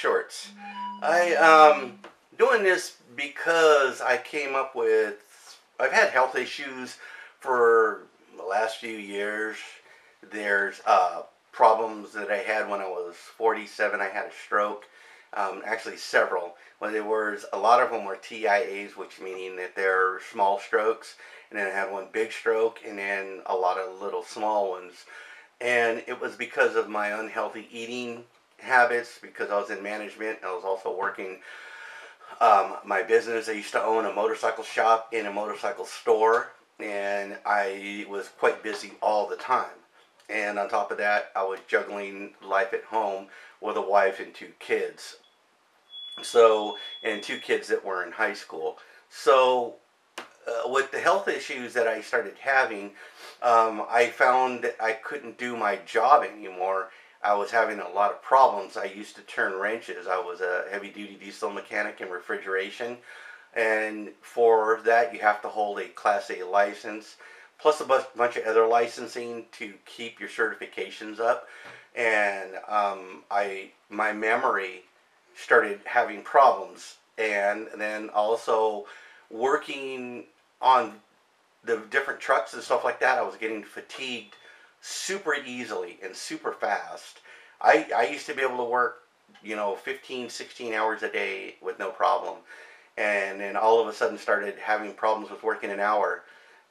Shorts. I doing this because I came up with. I've had health issues for the last few years. There's problems that I had when I was 47. I had a stroke. Actually, several. Well, there was a lot of them were TIAs, which meaning that they're small strokes, and then I had one big stroke, and then a lot of little small ones. And it was because of my unhealthy eating habits, because I was in management. I was also working my business. I used to own a motorcycle shop in a motorcycle store, and I was quite busy all the time. And on top of that, I was juggling life at home with a wife and two kids. So, and two kids that were in high school. So, with the health issues that I started having, I found that I couldn't do my job anymore. I was having a lot of problems. I used to turn wrenches. I was a heavy duty diesel mechanic in refrigeration. And for that, you have to hold a Class A license, plus a bunch of other licensing to keep your certifications up. And my memory started having problems. And then also working on the different trucks and stuff like that, I was getting fatigued super easily and super fast. I used to be able to work, 15, 16 hours a day with no problem. And then all of a sudden started having problems with working an hour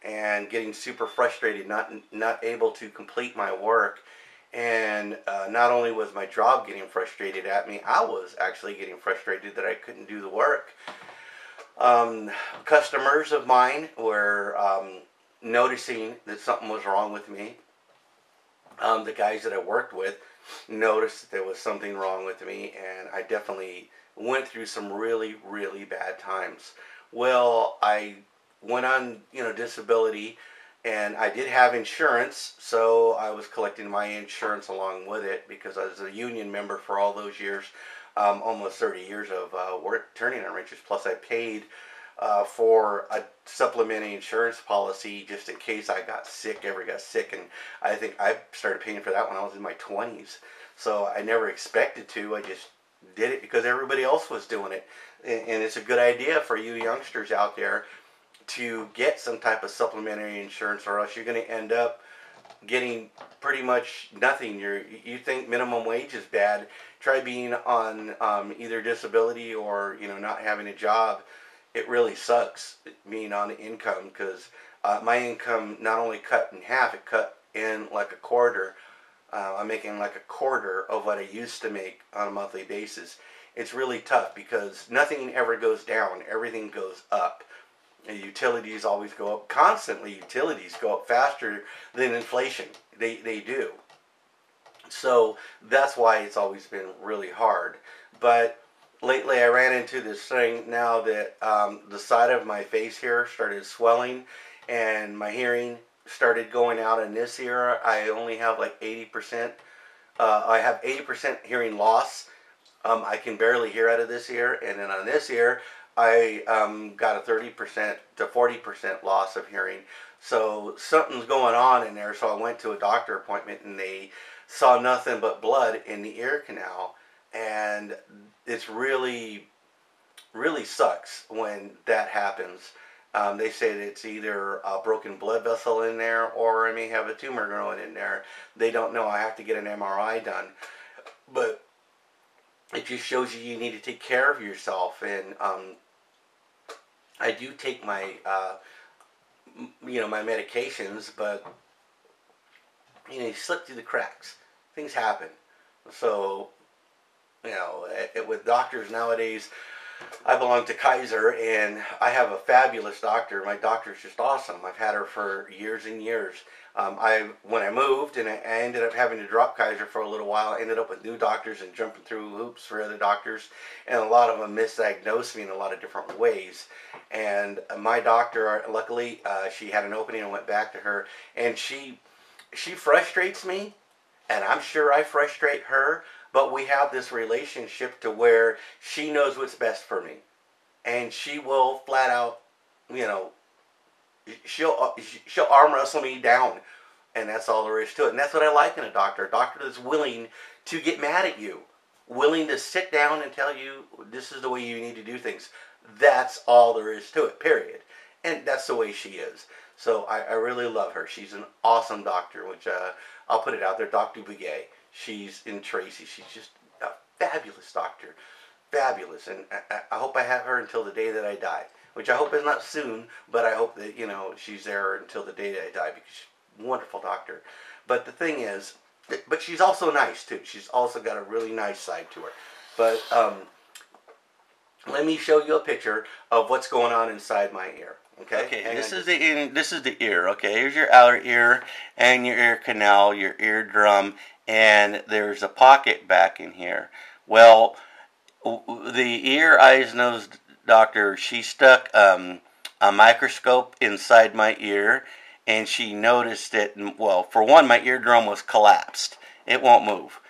and getting super frustrated, not able to complete my work. And not only was my job getting frustrated at me, I was actually getting frustrated that I couldn't do the work. Customers of mine were noticing that something was wrong with me. The guys that I worked with noticed that there was something wrong with me, and I definitely went through some really, really bad times. Well, I went on, disability, and I did have insurance, so I was collecting my insurance along with it because I was a union member for all those years, almost 30 years of work turning on wrenches. Plus, I paid for a supplementing insurance policy just in case I ever got sick. And I think I started paying for that when I was in my 20s. So I never expected to. I just did it because everybody else was doing it. And it's a good idea for you youngsters out there to get some type of supplementary insurance, or else you're going to end up getting pretty much nothing. You think minimum wage is bad. Try being on either disability or not having a job. It really sucks being on income, because my income not only cut in half, it cut in like a quarter. I'm making like a quarter of what I used to make on a monthly basis. It's really tough because nothing ever goes down. Everything goes up. And utilities always go up. Constantly, utilities go up faster than inflation. They do. So that's why it's always been really hard. But lately I ran into this thing now that the side of my face here started swelling, and my hearing started going out in this ear. I only have like 80%. I have 80% hearing loss. I can barely hear out of this ear. And then on this ear, I got a 30% to 40% loss of hearing. So something's going on in there. So I went to a doctor appointment, and they saw nothing but blood in the ear canal. And it's really, really sucks when that happens. They say that it's either a broken blood vessel in there, or I may have a tumor growing in there. They don't know. I have to get an MRI done. But it just shows you need to take care of yourself. And I do take my, my medications, but you slip through the cracks. Things happen. So, with doctors nowadays, I belong to Kaiser, and I have a fabulous doctor. My doctor's just awesome. I've had her for years and years. When I moved, and I ended up having to drop Kaiser for a little while, I ended up with new doctors and jumping through hoops for other doctors, and a lot of them misdiagnosed me in a lot of different ways. And my doctor, luckily, she had an opening and went back to her, and she frustrates me, and I'm sure I frustrate her. But we have this relationship to where she knows what's best for me. And she will flat out, she'll arm wrestle me down. And that's all there is to it. And that's what I like in a doctor. A doctor that's willing to get mad at you willing to sit down and tell you this is the way you need to do things. That's all there is to it, period. And that's the way she is. So I really love her. She's an awesome doctor, which I'll put it out there, Dr. Bouguet. She's in Tracy. She's just a fabulous doctor. Fabulous. And I hope I have her until the day that I die, which I hope is not soon, but I hope that, she's there until the day that I die, because she's a wonderful doctor. But the thing is, but she's also nice, too. She's also got a really nice side to her. But let me show you a picture of what's going on inside my ear. Okay, this is the ear. Okay, here's your outer ear and your ear canal, your eardrum, and there's a pocket back in here. Well, the ear, eyes, nose doctor, she stuck a microscope inside my ear, and she noticed it. Well, for one, my eardrum was collapsed. It won't move.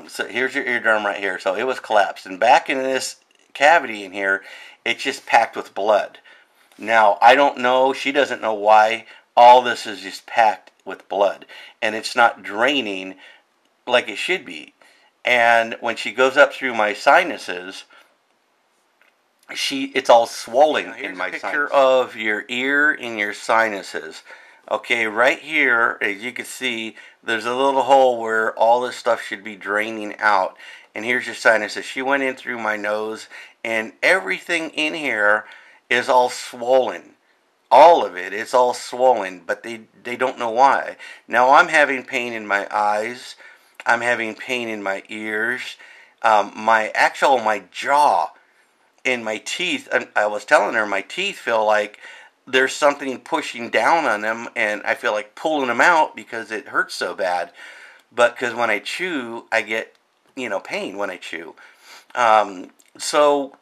So here's your eardrum right here. So it was collapsed, and back in this cavity in here, it's just packed with blood. Now, I don't know, she doesn't know why all this is just packed with blood, and it's not draining like it should be. And when she goes up through my sinuses, it's all swollen in my sinuses. Here's a picture of your ear and your sinuses. Okay, right here, as you can see, there's a little hole where all this stuff should be draining out. And here's your sinuses. She went in through my nose, and everything in here is all swollen. All of it is all swollen, but they don't know why. Now I'm having pain in my eyes. I'm having pain in my ears. My jaw and my teeth. I was telling her my teeth feel like there's something pushing down on them, and I feel like pulling them out because it hurts so bad. But because when I chew, I get, pain when I chew. So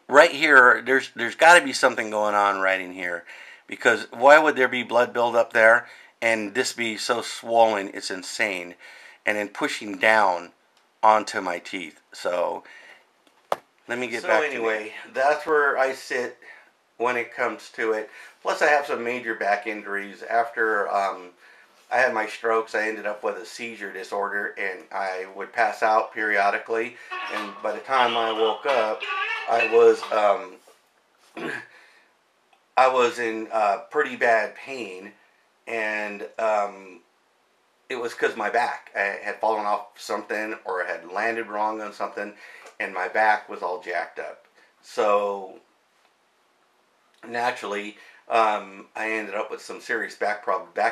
right here, there's got to be something going on right in here, because why would there be blood buildup there and this be so swollen? It's insane. And then pushing down onto my teeth. So let me get back to anyway, that's where I sit when it comes to it. Plus I have some major back injuries. After I had my strokes, I ended up with a seizure disorder, and I would pass out periodically, and by the time I woke up, I was in pretty bad pain, and it was because my back, I had fallen off something, or I had landed wrong on something, and my back was all jacked up. So naturally, I ended up with some serious back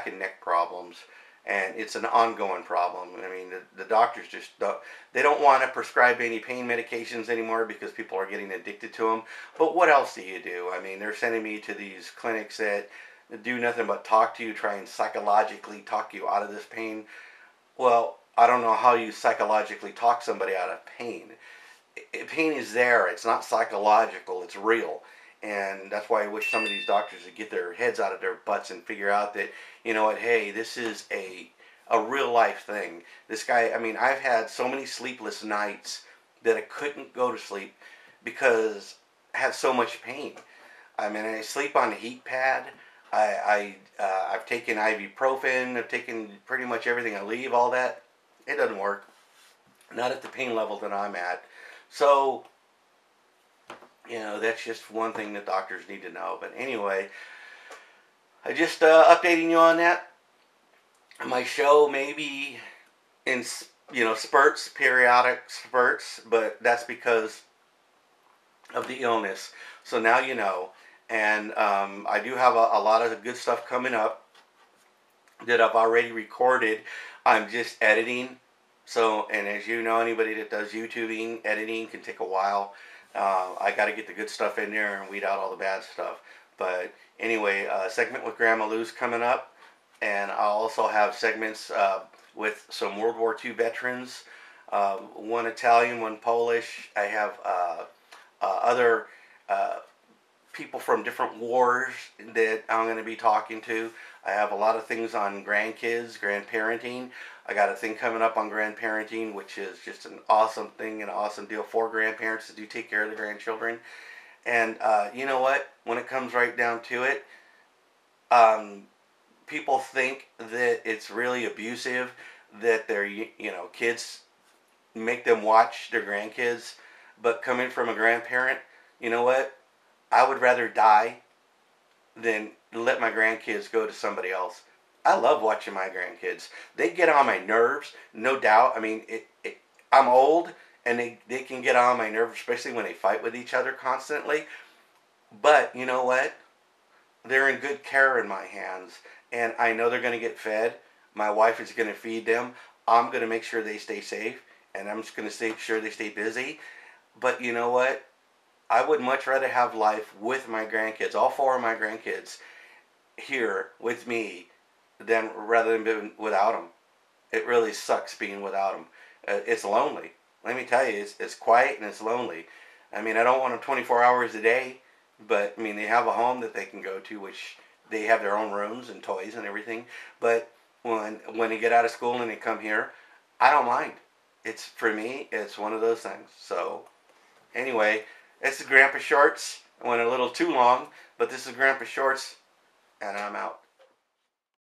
and neck problems, and it's an ongoing problem. I mean, the doctors just they don't want to prescribe any pain medications anymore because people are getting addicted to them. But what else do you do? I mean, they're sending me to these clinics that do nothing but talk to you, try and psychologically talk you out of this pain. Well, I don't know how you psychologically talk somebody out of pain. Pain is there. It's not psychological. It's real. And that's why I wish some of these doctors would get their heads out of their butts and figure out that, hey, this is a real life thing. This guy, I mean, I've had so many sleepless nights that I couldn't go to sleep because I had so much pain. I mean, I sleep on a heat pad. I've taken ibuprofen. I've taken pretty much everything. I leave all that. It doesn't work. Not at the pain level that I'm at. So, that's just one thing that doctors need to know. But anyway, I just updating you on that. My show may be in, spurts, periodic spurts, but that's because of the illness. So now you know. And I do have a lot of good stuff coming up that I've already recorded. I'm just editing. So, and as you know, anybody that does YouTubing, editing can take a while. I got to get the good stuff in there and weed out all the bad stuff. But anyway, a segment with Grandma Lou's coming up. And I'll also have segments with some World War II veterans. One Italian, one Polish. I have other people from different wars that I'm going to be talking to. I have a lot of things on grandkids, grandparenting. I got a thing coming up on grandparenting, which is just an awesome thing, an awesome deal for grandparents to do take care of the grandchildren. And you know what? When it comes right down to it, people think that it's really abusive, that their kids make them watch their grandkids. But coming from a grandparent, you know what? I would rather die than let my grandkids go to somebody else. I love watching my grandkids. They get on my nerves, no doubt. I mean, I'm old, and they can get on my nerves, especially when they fight with each other constantly. But you know what? They're in good care in my hands, and I know they're going to get fed. My wife is going to feed them. I'm going to make sure they stay safe, and I'm just going to make sure they stay busy. But you know what? I would much rather have life with my grandkids, all four of my grandkids, here with me, than rather than being without them. It really sucks being without them. It's lonely. Let me tell you, it's quiet and it's lonely. I mean, I don't want them 24 hours a day, but I mean, they have a home that they can go to, which they have their own rooms and toys and everything. But when they get out of school and they come here, I don't mind. It's for me. It's one of those things. So anyway, it's the Grandpa Shorts. I went a little too long, but this is Grandpa Shorts, and I'm out.